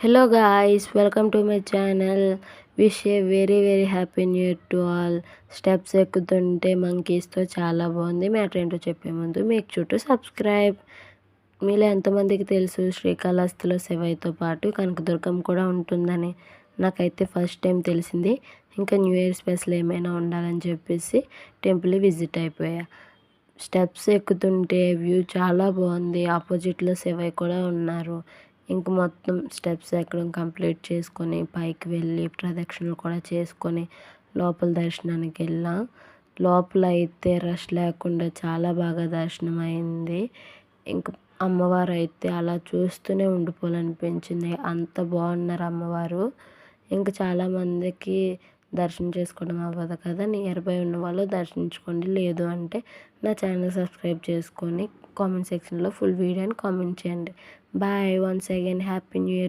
Hello guys, welcome to my channel. Wish a very happy new year to all. Steps ఎక్కుతుంటే మంకీస్తో చాలా బాగుంది. Matter ఏంటో చెప్పే ముందు మీకు చుట్టూ సబ్స్క్రైబ్. మీలో ఎంతమందికి తెలుసు శ్రీకాళహస్తిలో శివయ్యతో పాటు కనకదుర్గం కూడా ఉంటుందని? నాకైతే ఫస్ట్ టైం తెలిసింది. ఇంకా న్యూ ఇయర్ స్పెషల్ ఏమైనా ఉండాలని చెప్పేసి టెంపుల్ విజిట్ అయిపోయా. స్టెప్స్ ఎక్కుతుంటే వ్యూ చాలా బాగుంది. ఆపోజిట్లో శివయ్య కూడా ఉన్నారు. ఇంక మొత్తం స్టెప్స్ ఎక్కడం కంప్లీట్ చేసుకొని పైకి వెళ్ళి ప్రదక్షిణలు కూడా చేసుకొని లోపల దర్శనానికి వెళ్ళాం. లోపల అయితే రష్ లేకుండా చాలా బాగా దర్శనం అయింది. ఇంక అమ్మవారు అయితే అలా చూస్తూనే ఉండిపోవాలనిపించింది, అంత బాగున్నారు అమ్మవారు. ఇంకా చాలామందికి దర్శనం చేసుకోవడం అవ్వదు కదా, నియర్ బై ఉన్న వాళ్ళు దర్శించుకోండి. లేదు అంటే నా ఛానల్ సబ్స్క్రైబ్ చేసుకొని కామెంట్ సెక్షన్లో ఫుల్ వీడియోని కామెంట్ చేయండి. Bye. Once again happy new year.